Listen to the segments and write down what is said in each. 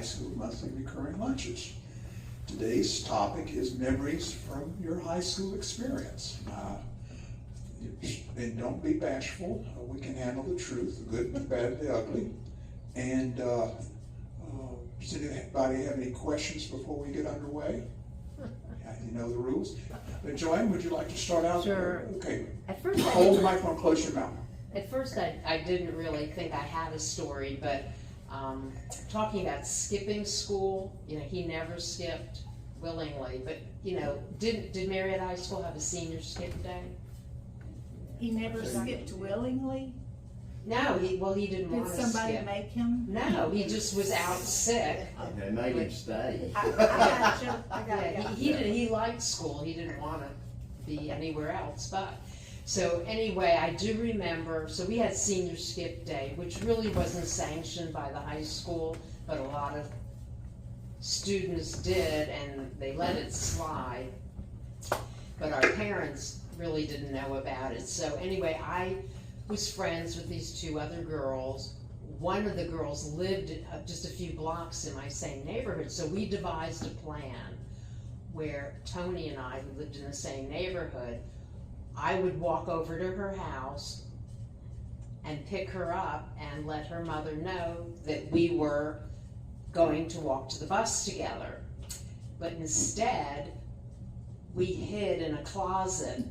school monthly recurring lunches. Today's topic is memories from your high school experience. And don't be bashful. We can handle the truth, the good, the bad, the ugly. And does anybody have any questions before we get underway? You know the rules. Joanne, would you like to start out? Sure. Okay. At first, Hold the microphone close to your mouth. At first, I didn't really think I had a story, but talking about skipping school, you know, he never skipped willingly. But you know, did Marietta High School have a senior skip day? He never skipped willingly? No, he didn't want to skip. Did somebody make him? No, he just was out sick. They made him stay. I got you. Yeah, he liked school. He didn't want to be anywhere else. But so anyway, I do remember. So we had senior skip day, which really wasn't sanctioned by the high school, but a lot of students did, and they let it slide. But our parents really didn't know about it. So anyway, I was friends with these two other girls. One of the girls lived just a few blocks in my same neighborhood, so we devised a plan where Tony and I, who lived in the same neighborhood, I would walk over to her house and pick her up and let her mother know that we were going to walk to the bus together. But instead, we hid in a closet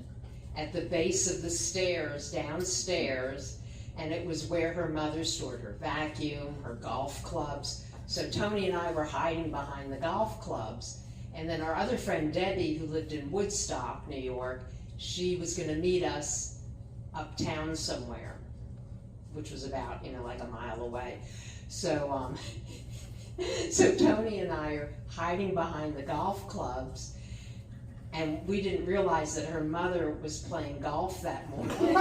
at the base of the stairs downstairs, and it was where her mother stored her vacuum, her golf clubs. So Tony and I were hiding behind the golf clubs, and then our other friend Debbie, who lived in Woodstock, New York, she was going to meet us uptown somewhere, which was about, you know, like a mile away. So so Tony and I are hiding behind the golf clubs, and we didn't realize that her mother was playing golf that morning.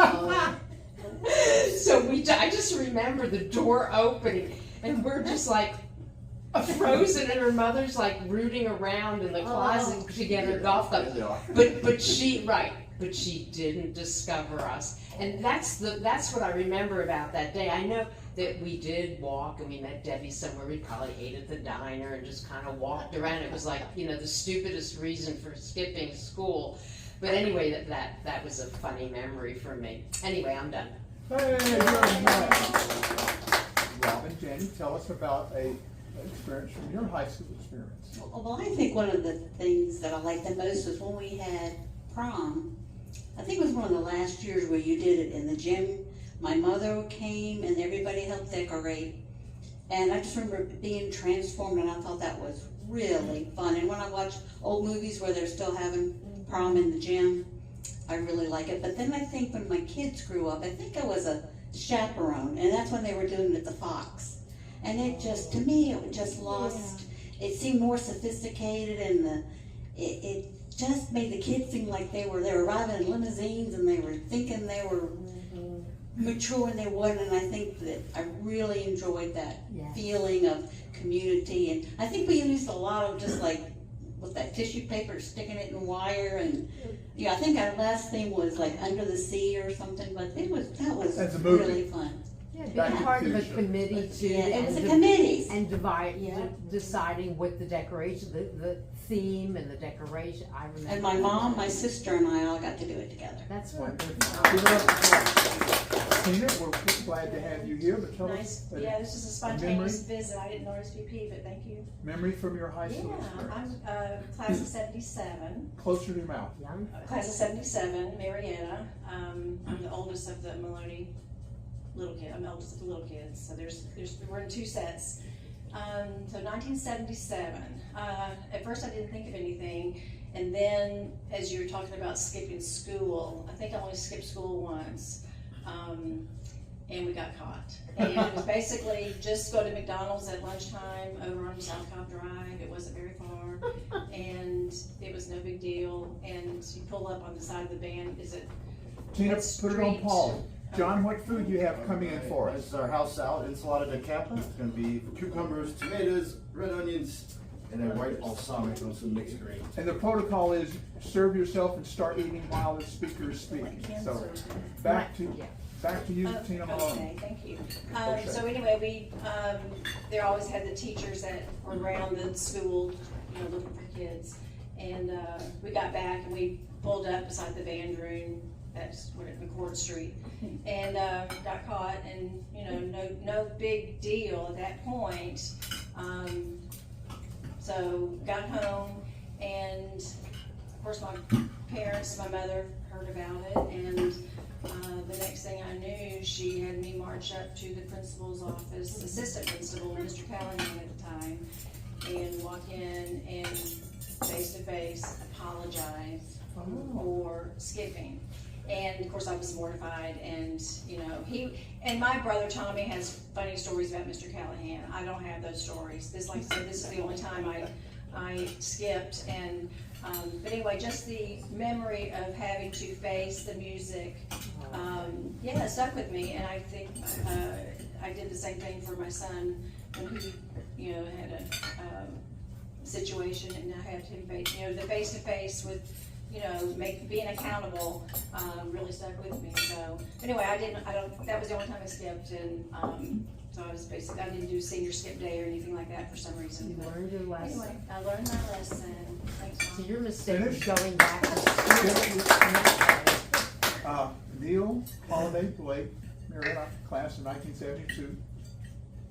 So I just remember the door opening, and we're just like frozen, and her mother's like rooting around in the closet to get her golf club. But she didn't discover us, and that's what I remember about that day. I know that we did walk, and we met Debbie somewhere. We probably ate at the diner and just kind of walked around. It was like, you know, the stupidest reason for skipping school. But anyway, that was a funny memory for me. Anyway, I'm done. Hey, Robin, Jenny, tell us about an experience from your high school experience. Well, I think one of the things that I liked the most was when we had prom. I think it was one of the last years where you did it in the gym. My mother came and everybody helped decorate. And I just remember being transformed, and I thought that was really fun. And when I watch old movies where they're still having prom in the gym, I really like it. But then I think when my kids grew up, I think I was a chaperone, and that's when they were doing it at the Fox. And it just, to me, it just lost, it seemed more sophisticated, and it just made the kids seem like they were arriving in limousines, and they were thinking they were mature, and they wasn't. And I think that I really enjoyed that feeling of community. And I think we used a lot of just like with that tissue paper, sticking it in wire, and I think our last theme was like Under the Sea or something. But that was really fun. Yeah, being part of a committee too. Yeah, it was a committee. And deciding what the decoration, the theme and the decoration. I remember. And my mom, my sister, and I all got to do it together. That's wonderful. Tina, we're glad to have you here, but tell Nice. us Yeah, this is a spontaneous visit. I didn't know RSVP, but thank you. memory from your high school Yeah, experience. I'm class of 77. Closer to your mouth. Class of 77, Marietta. I'm the oldest of the Maloney little kid. I'm the oldest of the little kids. So we're in two sets. So 1977. At first I didn't think of anything, and then as you were talking about skipping school, I think I only skipped school once, and we got caught. And it was basically just go to McDonald's at lunchtime over on South Cobb Drive. It wasn't very far, and it was no big deal. And you pull up on the side of the van. Tina, put it on pause. John, what food do you have coming in for This us? is our house salad, ensalada de capa. It's going to be cucumbers, tomatoes, red onions, and then white balsamic on some mixed greens. And the protocol is serve yourself and start eating while the speaker is speaking. So back to back to you, Tina Malone. Okay, thank you. So anyway, they always had the teachers that were around the school, looking for kids. And, we got back and we pulled up beside the band room, that's what McCord Street, and, got caught and, no big deal at that point. So got home and of course my parents, my mother heard about it, and the next thing I knew, she had me march up to the principal's office, assistant principal, Mr. Callahan at the time, and walk in and face-to-face apologize for skipping. And of course I was mortified, and and my brother Tommy has funny stories about Mr. Callahan. I don't have those stories. This, like I said, this is the only time I skipped, and but anyway, just the memory of having to face the music, it stuck with me, and I think I did the same thing for my son when he, had a situation, and I had him face, the face-to-face with, being accountable, really stuck with me. So anyway, that was the only time I skipped, and so I was I didn't do senior skip day or anything like that for some reason. You But learned your lesson. anyway, I learned my lesson. Thanks, So Mom. your mistake is going back to school. Neil Holiday Blake, Marietta class of 1972.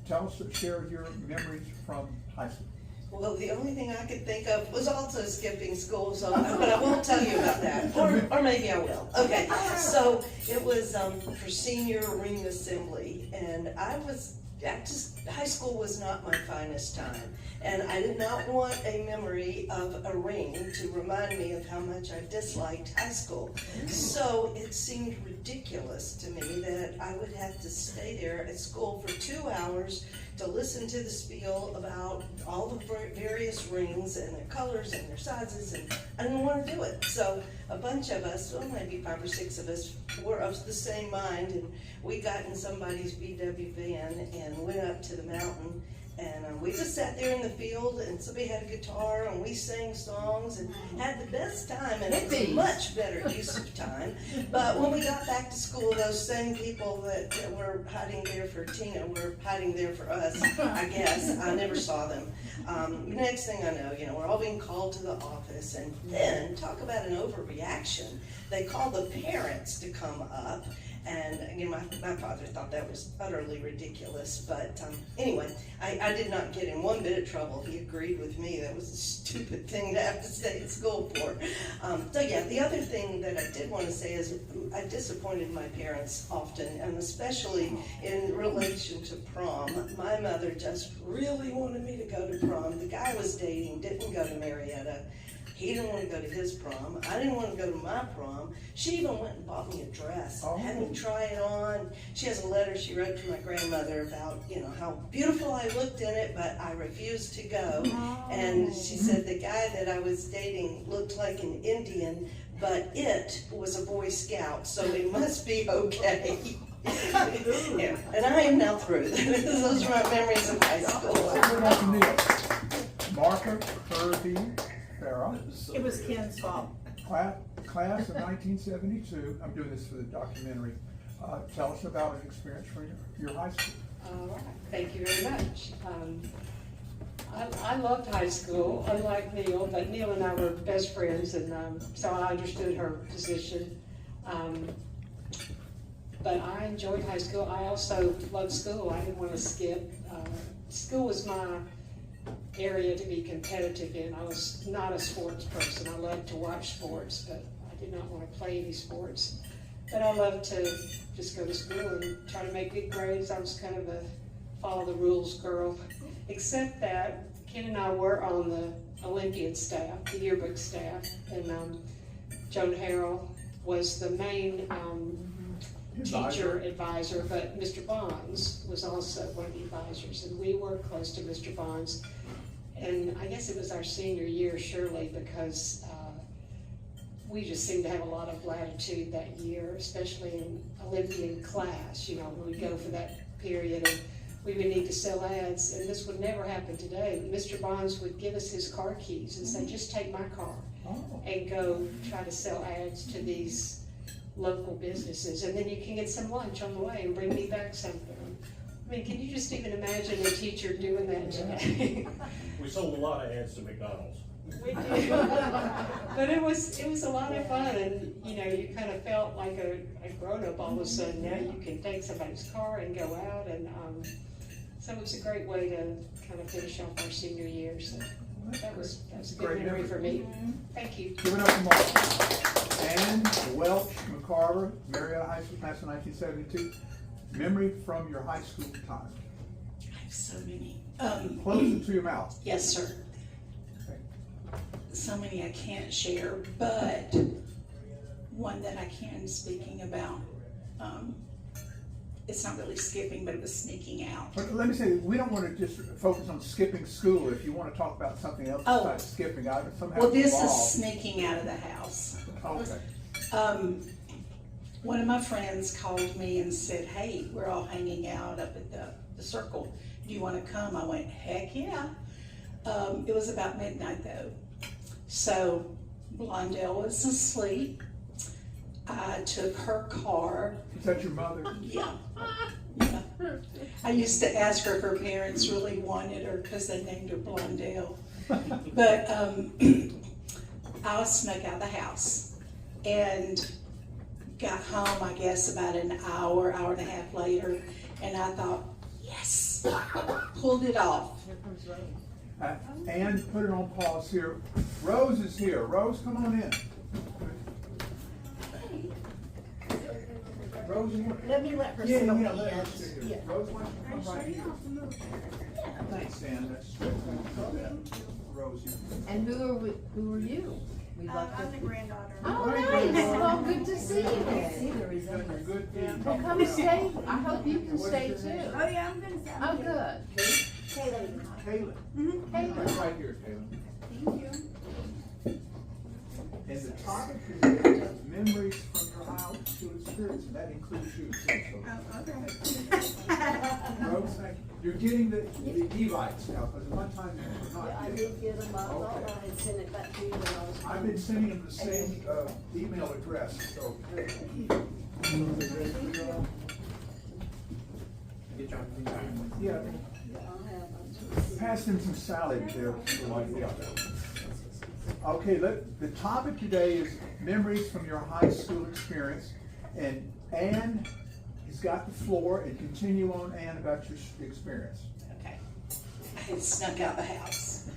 Tell us, share your memories from high school. Well, the only thing I could think of was also skipping school, so, but I won't tell you about that, or maybe I will. Okay, so it was for senior ring assembly, and high school was not my finest time, and I did not want a memory of a ring to remind me of how much I disliked high school. So it seemed ridiculous to me that I would have to stay there at school for 2 hours to listen to the spiel about all the various rings and their colors and their sizes, and I didn't want to do it. So a bunch of us, well, maybe 5 or 6 of us, were of the same mind, and we got in somebody's VW van and went up to the mountain, and we just sat there in the field, and somebody had a guitar, and we sang songs and had the best time, and it was a much better use of time. But when we got back to school, those same people that were hiding there for Tina were hiding there for us, I guess. I never saw them. Next thing I know, we're all being called to the office, and then, talk about an overreaction, they called the parents to come up. And again, my father thought that was utterly ridiculous, but anyway, I did not get in one bit of trouble. He agreed with me that was a stupid thing to have to stay at school for. So yeah, the other thing that I did want to say is I disappointed my parents often, and especially in relation to prom. My mother just really wanted me to go to prom. The guy I was dating didn't go to Marietta. He didn't want to go to his prom. I didn't want to go to my prom. She even went and bought me a dress, had me try it on. She has a letter she wrote to my grandmother about, how beautiful I looked in it, but I refused to go. And she said the guy that I was dating looked like an Indian, but it was a Boy Scout, so it must be okay. Yeah. And I am now through. Those are my memories of high school. We're back to Neil. Martha Kirby Farrah. It was Ken's fault. Class of 1972. I'm doing this for the documentary. Tell us about an experience from your high school. All right, thank you very much. I loved high school, unlike Neil, but Neil and I were best friends, and so I understood her position. But I enjoyed high school. I also loved school. I didn't want to skip. School was my area to be competitive in. I was not a sports person. I loved to watch sports, but I did not want to play any sports. But I loved to just go to school and try to make good grades. I was kind of a follow the rules girl, except that Ken and I were on the Olympiad staff, the yearbook staff, and Joan Harrell was the main teacher advisor, but Mr. Bonds was also one of the advisors, and we were close to Mr. Bonds. And I guess it was our senior year, surely, because we just seemed to have a lot of latitude that year, especially in Olympian class, when we go for that period, and we would need to sell ads, and this would never happen today. Mr. Bonds would give us his car keys and say, just take my car and go try to sell ads to these local businesses, and then you can get some lunch on the way and bring me back something. I mean, can you just even imagine a teacher doing that today? We sold a lot of ads to McDonald's. We did. But it was a lot of fun, and you kind of felt like a grown-up all of a sudden. Now you can take somebody's car and go out, and so it was a great way to kind of finish off our senior year. So that was a good Great memory memory. for me. Thank you. Give it up for Mark. And Welch McCarver, Marietta High School, class of 1972. Memory from your high school time. I have so many. Close it to your mouth. Yes, sir. So many I can't share, but one that I can, speaking about, it's not really skipping, but it was sneaking out. But let me say, we don't want to just focus on skipping school. If you want to talk about something else Oh. besides skipping, I somehow Well, this is involved. sneaking out of the house. Okay. One of my friends called me and said, hey, we're all hanging out up at the circle. Do you want to come? I went, heck yeah. It was about midnight though. So Blondell was asleep. I took her car. Is that your mother? Yeah. Yeah. I used to ask her if her parents really wanted her because they named her Blondell. But I snuck out of the house and got home, I guess, about an hour and a half later, and I thought, yes, pulled it off. Ann, put it on pause here. Rose is here. Rose, come on in. Rose, you want? Let me let her Yeah, sit on yeah, the let her edge. sit here. Yeah. Rose, why don't you come right here? Thanks, Ann. That's Rose, you. And who are you? We left I'm it. the granddaughter. Oh, nice. Well, good to see you then. Good, good deed. Well, come stay. I hope you can What stay is your name? too. Oh, yeah, I'm gonna say. Oh, good. Kaylin. Kaylin. Hey, Right here, Kaylin. Thank you. And the topic is memories from your high school experience, and that includes you too. Oh, okay. Rose, thank you. You're getting the e-lights now, because at one time you were not. Yeah, I getting did get them, I thought Okay. I had sent it back to you when I was. I've been sending them the same email address, so. Yeah, I'll have, pass them some salad there. Okay, the topic today is memories from your high school experience. And Ann has got the floor, and continue on, Ann, about your experience. Okay. I had snuck out the house.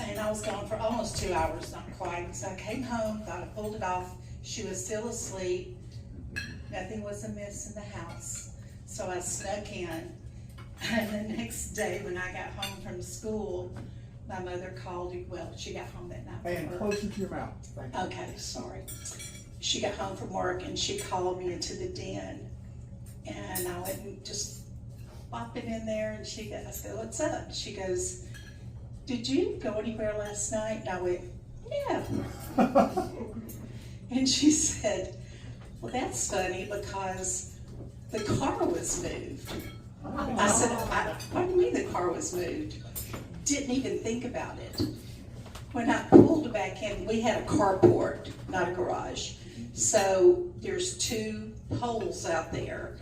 And I was gone for almost 2 hours, not quite. So I came home, thought I pulled it off. She was still asleep. Nothing was amiss in the house. So I snuck in. And the next day when I got home from school, my mother called, well, she got home that night. And from work. closer to your mouth. Thank you. Okay, sorry. She got home from work and she called me into the den. And I went and just bopping in there, and I said, what's up? She goes, did you go anywhere last night? And I went, yeah. And she said, well, that's funny because the car was moved. I said, what do you mean the car was moved? Didn't even think about it. When I pulled back in, we had a carport, not a garage. So there's 2 poles out there.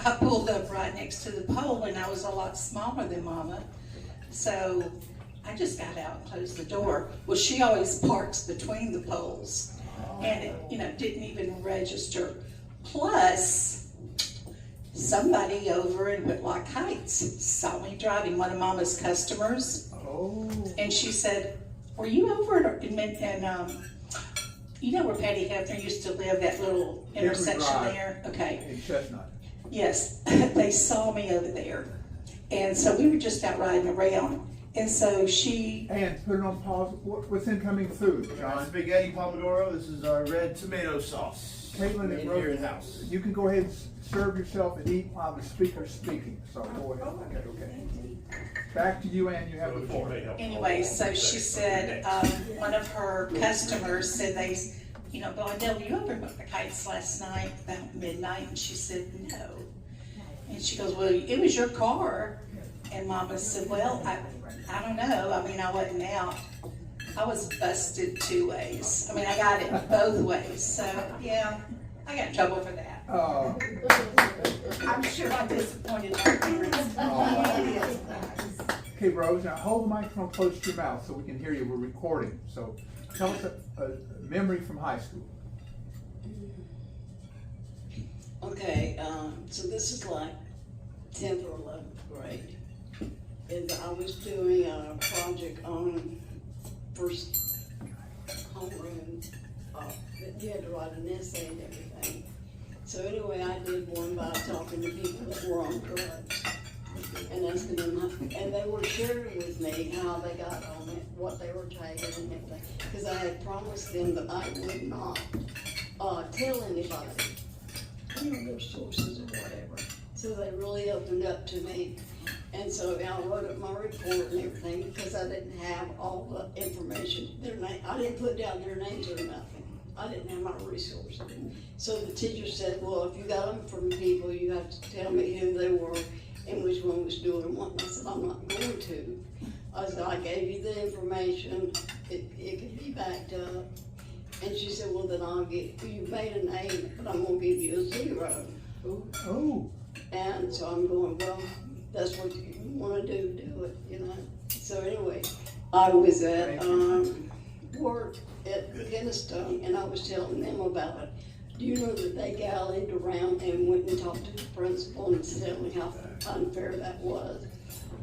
I pulled up right next to the pole, and I was a lot smaller than Mama. So I just got out and closed the door. Well, she always parks between the poles, and it, didn't even register. Plus, somebody over in Whitlock Heights saw me driving, one of Mama's customers. Oh. And she said, were you over in you know where Patty Hefner used to live, that little intersection Drive. there? Okay. In Chestnut. Yes, they saw me over there. And so we were just out riding around. And so she, And put it on pause. What's incoming food, John? Spaghetti pomodoro, this is our red tomato sauce. Caitlin and In Rose, here in-house. you can go ahead and serve yourself and eat while the speaker's speaking. So go ahead. Okay. Back to you, Ann. You have the floor. anyway, so she said, one of her customers said Blondell, were you over at the Heights last night about midnight? And she said, no. And she goes, well, it was your car. And Mama said, well, I don't know. I mean, I wasn't out. I was busted 2 ways. I mean, I got it both ways. So, yeah. I got in trouble for that. Oh, I'm sure I disappointed my parents. okay, Rose, now hold the microphone close to your mouth so we can hear you. We're recording. So tell us a memory from high school. Okay, so this is like 10th or 11th grade. And I was doing a project on first homeroom, that you had to write an essay and everything. So anyway, I did one by talking to people that were on drugs and asking them, and they were sharing with me how they got on it, what they were taking and everything. Because I had promised them that I would not tell anybody, their sources or whatever. So they really opened up to me. And so I wrote up my report and everything because I didn't have all the information. I didn't put down their names or nothing. I didn't have my resources. So the teacher said, well, if you got them from people, you have to tell me who they were and which one was doing what. And I said, I'm not going to. I said, I gave you the information. It could be backed up. And she said, well, then you made an A, but I'm going to give you a 0. Oh. And so I'm going, well, that's what you want to do it, you know. So anyway, I was at work at Keystone, and I was telling them about it. Do you know that they gallied around and went and talked to the principal and telling me how unfair that was?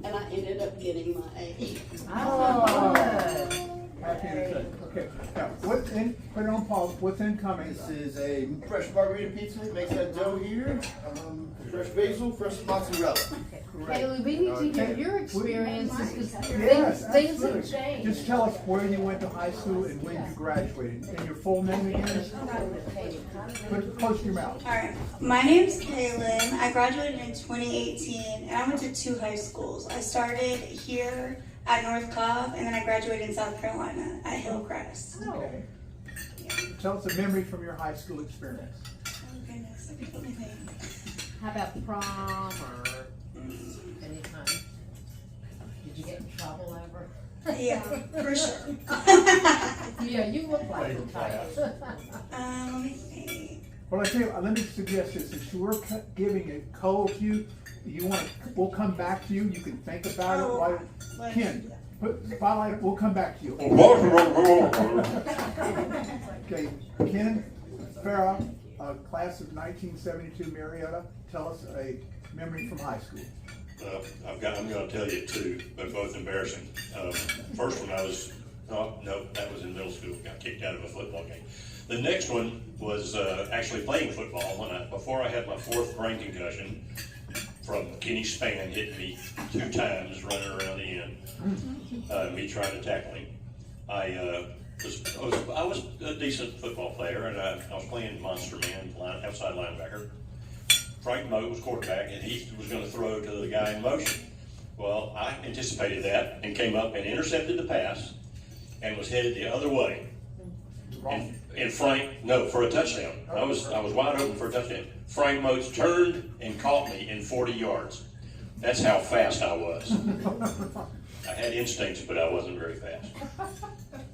And I ended up getting my A. Oh. Happy to say. Okay. Now, put it on pause. What's incoming? This is a fresh margarita pizza. Makes that dough here. Fresh basil, fresh mozzarella. Haley, we need to hear your experiences because Yes, things have absolutely. changed. Just tell us where you went to high school and when you graduated. And your full name again? Put it close to your mouth. Alright, my name's Kaylin. I graduated in 2018 and I went to 2 high schools. I started here at North Cobb and then I graduated in South Carolina at Hillcrest. Okay. Tell us a memory from your high school experience. Oh goodness, okay, let me think. How about prom or any time? Did you get in trouble ever? Yeah, for sure. Yeah, you look like the type. Let me think. Well, I tell you, let me suggest this. Since we're giving a code to you, we'll come back to you. You can think about it. While, Ken, spotlight. We'll come back to you. Okay, Ken Farah, class of 1972 Marietta. Tell us a memory from high school. I'm gonna tell you two, but both embarrassing. First one that was in middle school, got kicked out of a football game. The next one was actually playing football before I had my 4th brain concussion from Kenny Span hitting me 2 times running around the end, me trying to tackle him. I was a decent football player, and I was playing monster man, outside linebacker. Frank Moe was quarterback, and he was going to throw to the guy in motion. Well, I anticipated that and came up and intercepted the pass and was headed the other way. And Frank, for a touchdown. I was wide open for a touchdown. Frank Moe turned and caught me in 40 yards. That's how fast I was. I had instincts, but I wasn't very fast.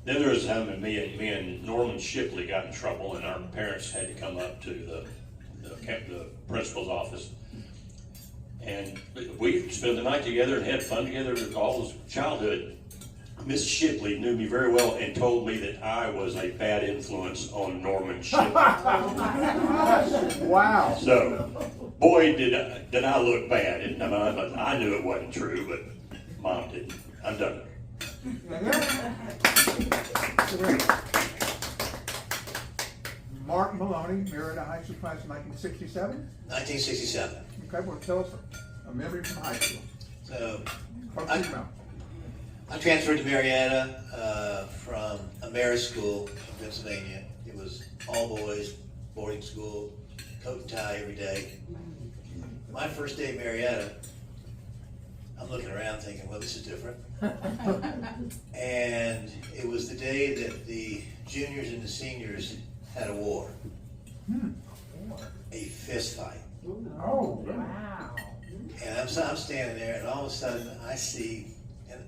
Then there was a time when me and Norman Shipley got in trouble, and our parents had to come up to the principal's office. And we spent the night together and had fun together all his childhood. Miss Shipley knew me very well and told me that I was a bad influence on Norman Shipley. Wow. So, boy, did I look bad. I knew it wasn't true, but Mom didn't. I'm done. Great. Mark Maloney, Marietta High School class of 1967. 1967. Okay, well, tell us a memory from high school. So, I I transferred to Marietta from Ameris School in Pennsylvania. It was all boys, boarding school, coat and tie every day. My first day at Marietta, I'm looking around thinking, well, this is different. And it was the day that the juniors and the seniors had a war. A fist fight. Oh, wow. And I'm standing there, and all of a sudden I see, and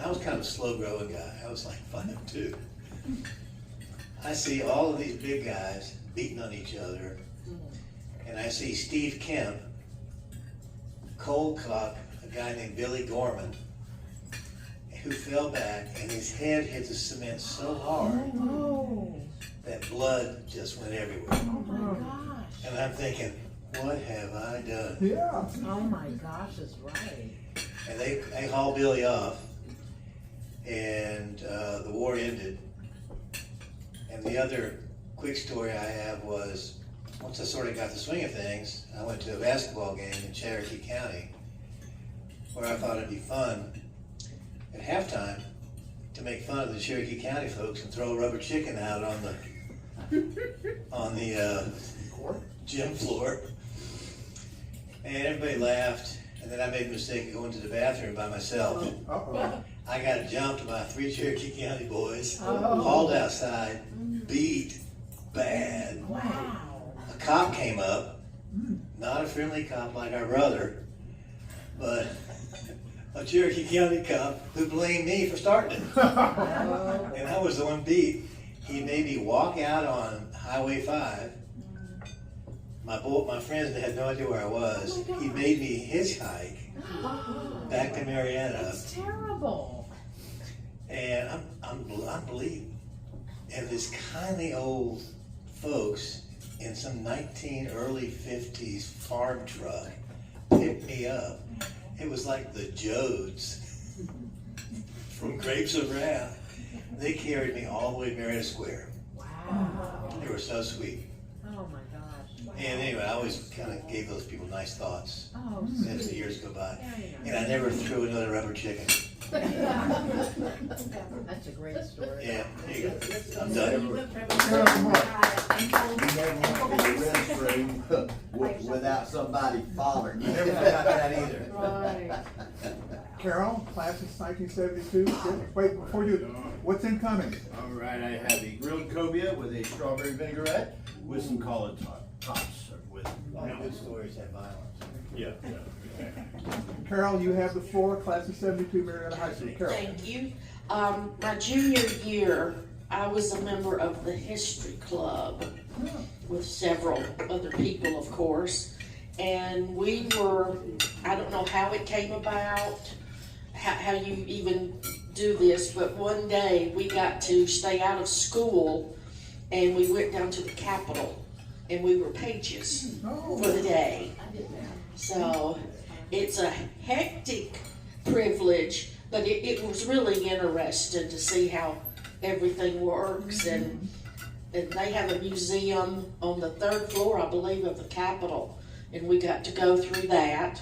I was kind of a slow growing guy. I was like 5'2". I see all of these big guys beating on each other. And I see Steve Kemp cold cock a guy named Billy Gorman, who fell back and his head hit the cement so hard that blood just went everywhere. Oh my gosh. And I'm thinking, what have I done? Yeah. Oh my gosh, that's right. And they hauled Billy off, and the war ended. And the other quick story I have was, once I sort of got the swing of things, I went to a basketball game in Cherokee County, where I thought it'd be fun at halftime to make fun of the Cherokee County folks and throw a rubber chicken out on the gym floor. And everybody laughed, and then I made the mistake of going to the bathroom by myself. I got jumped by 3 Cherokee County boys, hauled outside, beat bad. Wow. A cop came up, not a friendly cop like our brother, but a Cherokee County cop who blamed me for starting it. And I was the one beat. He made me walk out on Highway 5. My friends had no idea where I was. He made me hitchhike back to Marietta. That's terrible. And I'm bleeding. And this kindly old folks in some early 50s farm truck picked me up. It was like the Jodes from Grapes of Wrath. They carried me all the way to Marietta Square. Wow. They were so sweet. Oh my gosh. Wow. And anyway, I always kind of gave those people nice thoughts Oh, as the years go by. Very nice. And I never threw another rubber chicken. That's a great story. Yeah, there you go. I'm done. Carol, come on. You never went to the restroom without somebody following you. Never forgot that either. Right. Carol, class is 1972. Wait, before you, what's incoming? All right, I have a grilled cobia with a strawberry vinaigrette with some collard tops with. All good stories have violence. Yeah. Carol, you have the floor, class of 72, Marietta High School. Carol. Thank you. My junior year, I was a member of the history club with several other people, of course. And we were, I don't know how it came about, how you even do this, but one day we got to stay out of school and we went down to the Capitol and we were pages for the day. So it's a hectic privilege, but it was really interesting to see how everything works. And they have a museum on the 3rd floor, I believe, of the Capitol, and we got to go through that.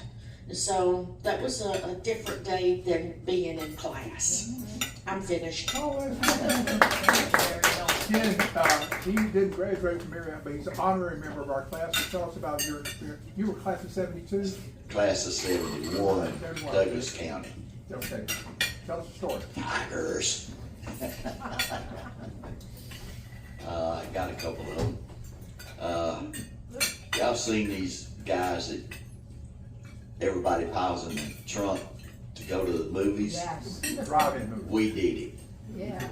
And so that was a different day than being in class. I'm finished. Ken, he didn't graduate from Marietta, but he's an honorary member of our class. So tell us about your experience. You were class of 72? Class of 71, Douglas County. Okay. Tell us the story. Tigers. I got a couple of them. Y'all seen these guys that everybody piles in the trunk to go to the movies? Yes. Drive-in movie. We did it. Yeah.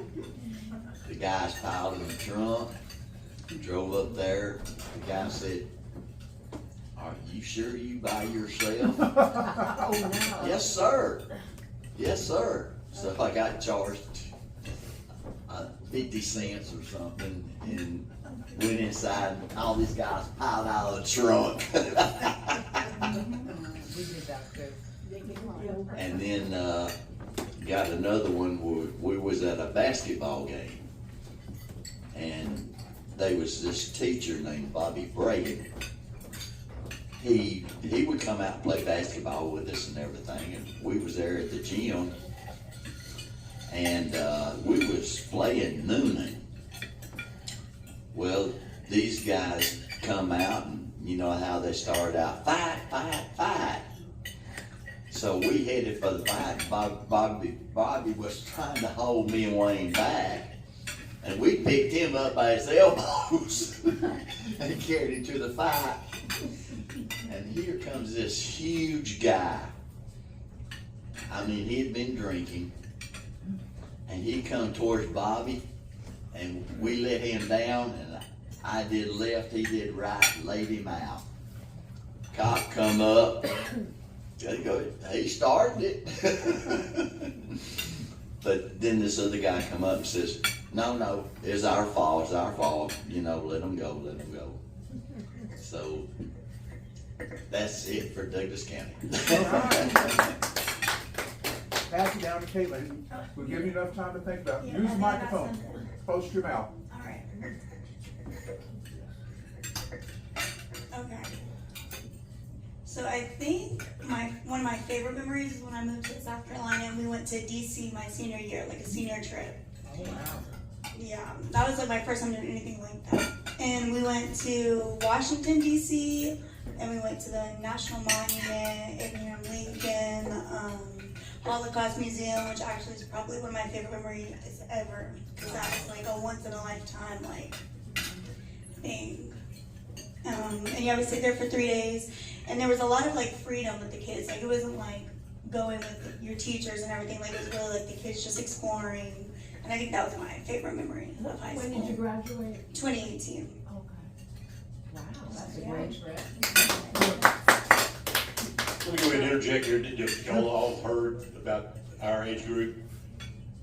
The guys piled in the trunk, drove up there. The guy said, "Are you sure you by yourself?" Oh no. Yes, sir. Yes, sir. So I got charged 50 cents or something and went inside and all these guys piled out of the trunk. We did that too. And then got another one where we was at a basketball game. And there was this teacher named Bobby Bragan. He would come out and play basketball with us and everything, and we was there at the gym, and we was playing nooning. Well, these guys come out, and you know how they started out, fight, fight, fight. So we headed for the fight. Bobby was trying to hold me and Wayne back. And we picked him up by his elbows and carried him to the fight. And here comes this huge guy. I mean, he had been drinking. And he come towards Bobby, and we let him down, and I did left, he did right, laid him out. Cop come up, he started it. But then this other guy come up and says, no, it's our fault, you know, let them go. So, that's it for Douglas County. Pass it down to Caitlin. We'll give you enough time to think about it. Use the microphone, close to your mouth. All right. Okay. So I think one of my favorite memories is when I moved to South Carolina and we went to DC my senior year, like a senior trip. Oh, wow. Yeah, that was like my first time doing anything like that. And we went to Washington, DC, and we went to the National Monument, Abraham Lincoln, Holocaust Museum, which actually is probably one of my favorite memories ever, because that was like a once in a lifetime like thing. And yeah, we stayed there for 3 days, and there was a lot of like freedom with the kids. Like it wasn't like going with your teachers and everything. Like it was really like the kids just exploring. And I think that was my favorite memory of high school. When did you graduate? 2018. Okay. Wow, that's a great trip. Let me go ahead and interject here. Y'all all heard about our age group?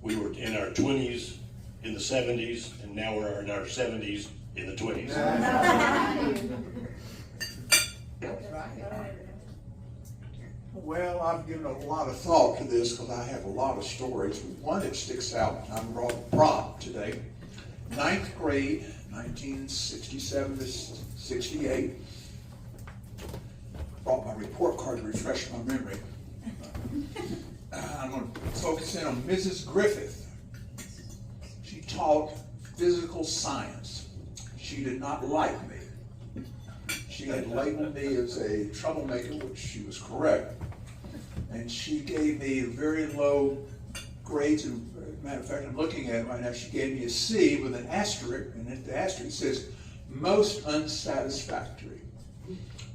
We were in our 20s in the 70s, and now we're in our 70s in the 20s. That's right. Well, I've given a lot of thought to this because I have a lot of stories. One that sticks out, I brought today, 9th grade, 1967 to 68. Brought my report card to refresh my memory. I'm going to focus in on Mrs. Griffith. She taught physical science. She did not like me. She had labeled me as a troublemaker, which she was correct. And she gave me very low grades. As a matter of fact, I'm looking at it right now. She gave me a C with an asterisk, and at the asterisk says, most unsatisfactory.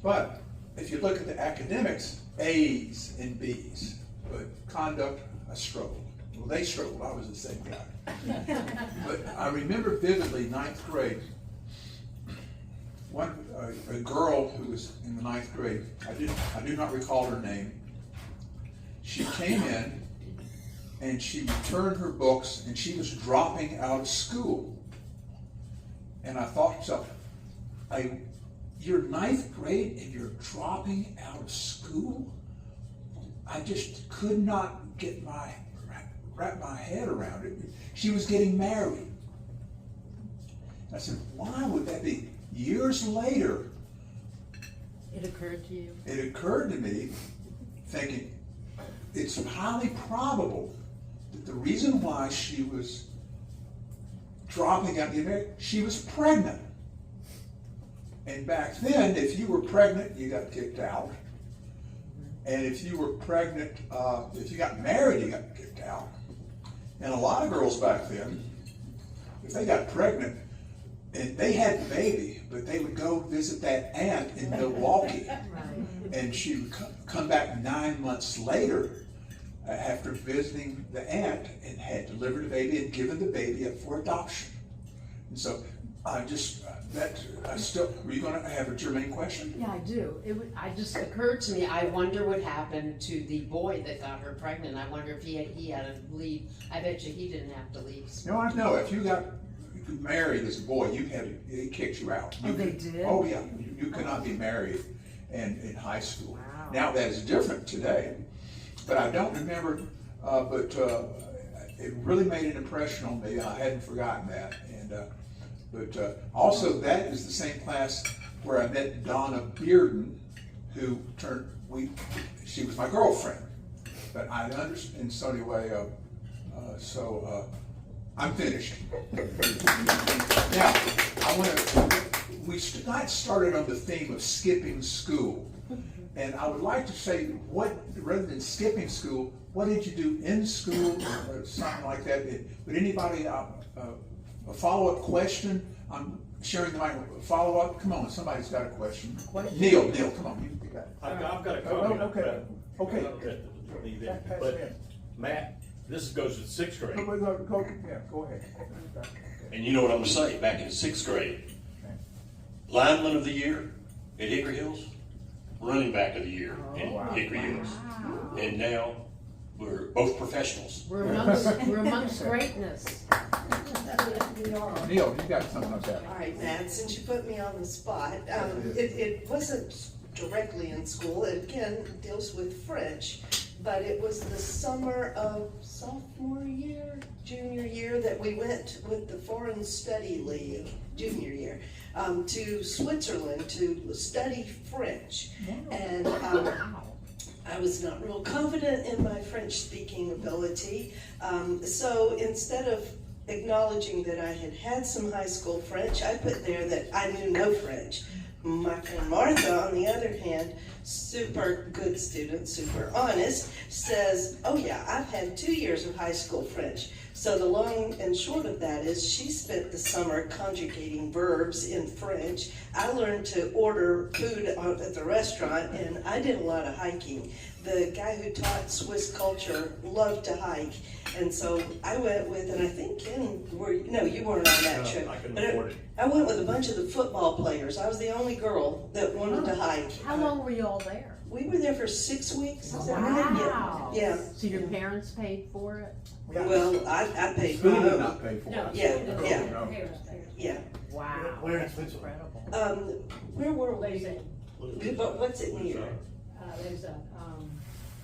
But if you look at the academics, A's and B's. But conduct, I struggled. Well, they struggled. I was the same guy. But I remember vividly 9th grade. A girl who was in the 9th grade, I do not recall her name. She came in and she returned her books and she was dropping out of school. And I thought to myself, you're 9th grade and you're dropping out of school? I just could not wrap my head around it. She was getting married. I said, why would that be? Years later, It occurred to you? It occurred to me, thinking, it's highly probable that the reason why she was dropping out of the America, she was pregnant. And back then, if you were pregnant, you got kicked out. And if you were pregnant, if you got married, you got kicked out. And a lot of girls back then, if they got pregnant, and they had the baby, but they would go visit that aunt in Milwaukee. And she would come back 9 months later after visiting the aunt and had delivered the baby and given the baby up for adoption. And so were you going to have a germane question? Yeah, I do. It just occurred to me, I wonder what happened to the boy that got her pregnant. I wonder if he had to leave. I bet you he didn't have to leave school. No, I know. If you got married as a boy, they kicked you out. They did? Oh, yeah. You could not be married in high school. Wow. Now that is different today. But I don't remember, but it really made an impression on me. I hadn't forgotten that. But also that is the same class where I met Donna Bearden, who she was my girlfriend. But I understand, so anyway, I'm finished. Now, we got started on the theme of skipping school. And I would like to say, rather than skipping school, what did you do in school or something like that? Would anybody, a follow-up question? I'm sharing the mic. Follow-up? Come on, somebody's got a question. Neil, come on. You got it. I've got a comment. Okay. But Matt, this goes to 6th grade. Go ahead. And you know what I'm going to say, back in 6th grade, lineman of the year at Hickory Hills, running back of the year at Hickory Hills. And now, we're both professionals. We're amongst greatness. Neil, you got something like that? All right, Matt, since you put me on the spot, it wasn't directly in school. It again deals with French, but it was the summer of sophomore year, junior year that we went with the Foreign Study League, junior year, to Switzerland to study French. And I was not real confident in my French speaking ability. So instead of acknowledging that I had had some high school French, I put there that I knew no French. My friend Martha, on the other hand, super good student, super honest, says, oh yeah, I've had 2 years of high school French. So the long and short of that is she spent the summer conjugating verbs in French. I learned to order food at the restaurant, and I did a lot of hiking. The guy who taught Swiss culture loved to hike, and so I went with, and I think Ken, you weren't on that trip. I couldn't but afford it. I went with a bunch of the football players. I was the only girl that wanted to hike. How long were you all there? We were there for 6 weeks. Is that Wow. right? Yeah. So your parents paid for it? Well, I paid School my did own. not pay for it. Yeah. Wow. Where in Switzerland? Where were we? But what's it near? There's a,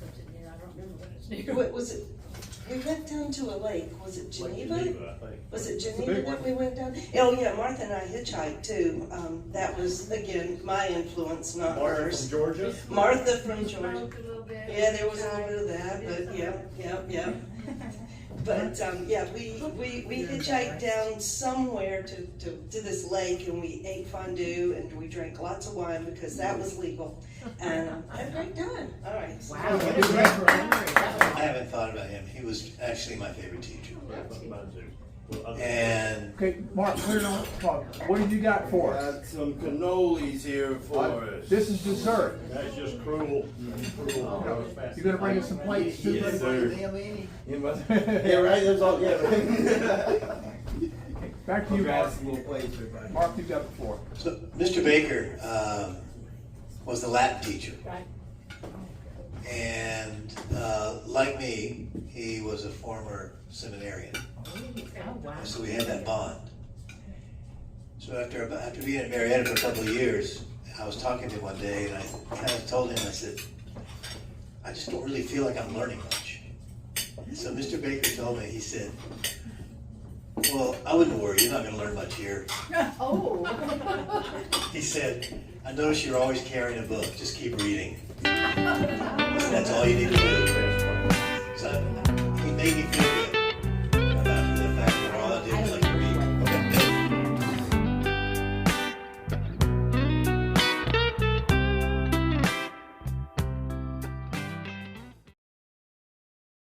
what's it near? I don't remember what it's near. What was it? We went down to a lake. Was it Geneva? Like Geneva, I think. Was it It's a Geneva big that one. we went down? Oh yeah, Martha and I hitchhiked too. That was again my influence, not Martha from hers. Georgia? Martha from Georgia. Smoke a little bit. Yeah, there was a little bit of that, but yeah. But yeah, we hitchhiked down somewhere to this lake, and we ate fondue and we drank lots of wine because that was legal, and had a great time. All right. Wow, what a great memory. I haven't thought about him. He was actually my favorite teacher. Mine too. Well, And Okay, Mark, put it on, what have you got for us? Got some cannolis here for us. This is dessert. That's just cruel. You gonna bring us some plates too? Yes, sir. Damn, Yeah, right, there's all, yeah. Back to you, Mark. Some little plates here, buddy. Mark, you got the floor. So, Mr. Baker was the Latin teacher. Right. And like me, he was a former seminarian. Oh, wow. So we had that bond. So after being at Marietta for a couple of years, I was talking to him one day, and I kind of told him, I said, I just don't really feel like I'm learning much. So Mr. Baker told me, he said, well, I wouldn't worry, you're not going to learn much here. Oh. He said, I notice you're always carrying a book, just keep reading. That's all you need to do. So he made me feel good.